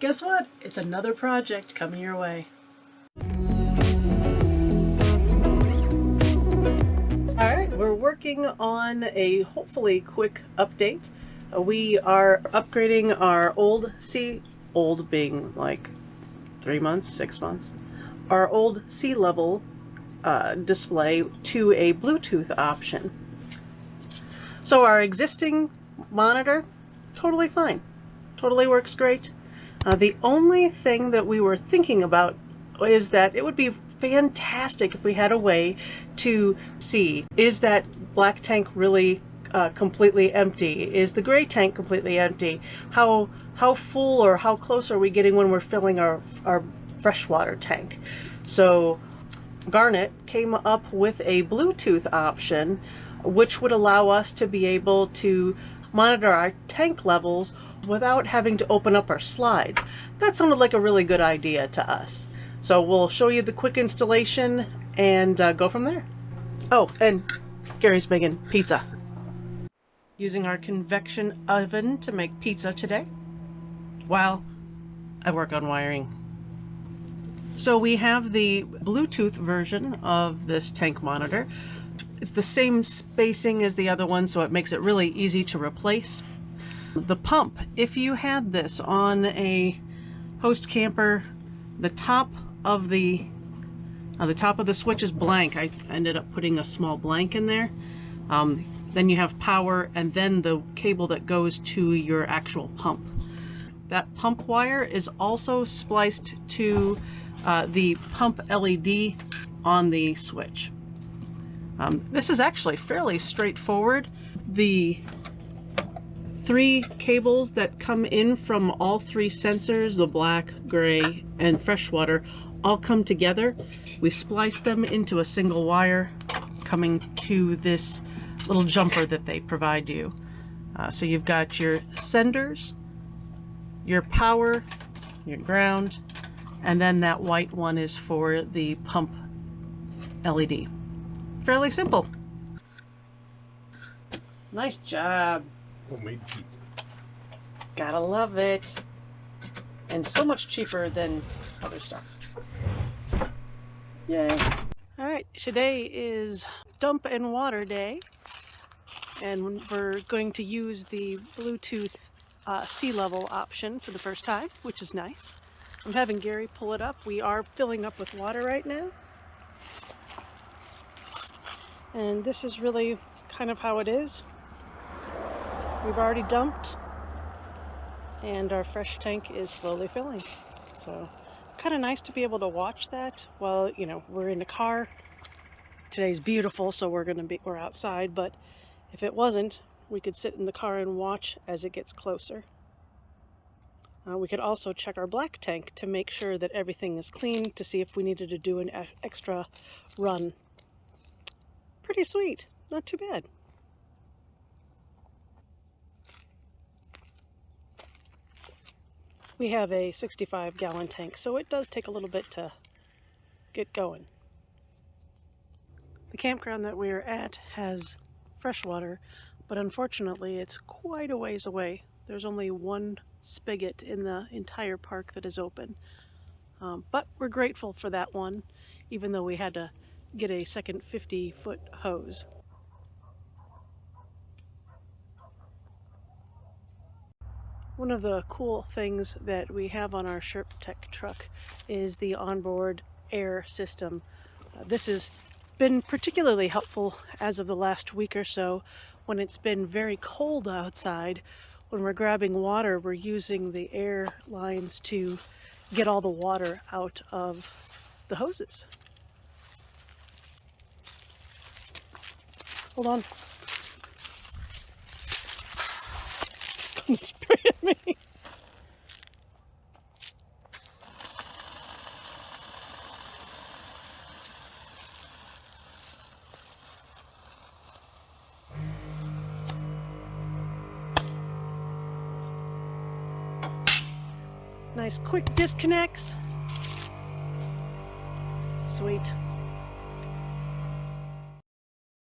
guess what? It's another project coming your way. Alright, we're working on a hopefully quick update. We are upgrading our old being like 3 months, 6 months, our old SeeLevel display to a Bluetooth option. So our existing monitor, totally fine. Totally works great. The only thing that we were thinking about is that it would be fantastic if we had a way to see, is that black tank really completely empty? Is the gray tank completely empty? How full or how close are we getting when we're filling our freshwater tank? So Garnet came up with a Bluetooth option which would allow us to be able to monitor our tank levels without having to open up our slides. That sounded like a really good idea to us. So we'll show you the quick installation and go from there. Oh, and Gary's making pizza. Using our convection oven to make pizza today while I work on wiring. So we have the Bluetooth version of this tank monitor. It's the same spacing as the other one, so it makes it really easy to replace. The pump, if you had this on a host camper, the top of the switch is blank. I ended up putting a small blank in there. Then you have power and then the cable that goes to your actual pump. That pump wire is also spliced to the pump LED on the switch. This is actually fairly straightforward. The 3 cables that come in from all 3 sensors, the black, gray, and freshwater, all come together. We splice them into a single wire coming to this little jumper that they provide you. So you've got your senders, your power, your ground, and then that white one is for the pump LED. Fairly simple. Nice job. Homemade pizza. Gotta love it. And so much cheaper than other stuff. Yay. Alright, today is dump and water day. And we're going to use the Bluetooth SeeLevel option for the first time, which is nice. I'm having Gary pull it up. We are filling up with water right now. And this is really kind of how it is. We've already dumped and our fresh tank is slowly filling. So kind of nice to be able to watch that while, you know, we're in the car. Today's beautiful, so we're outside, but if it wasn't, we could sit in the car and watch as it gets closer. We could also check our black tank to make sure that everything is clean, to see if we needed to do an extra run. Pretty sweet, not too bad. We have a 65-gallon tank, so it does take a little bit to get going. The campground that we're at has fresh water, but unfortunately it's quite a ways away. There's only one spigot in the entire park that is open. But we're grateful for that one, even though we had to get a second 50-foot hose. One of the cool things that we have on our Sherptek truck is the onboard air system. This has been particularly helpful as of the last week or so when it's been very cold outside. When we're grabbing water, we're using the air lines to get all the water out of the hoses. Hold on. Come spray at me. Nice quick disconnects. Sweet.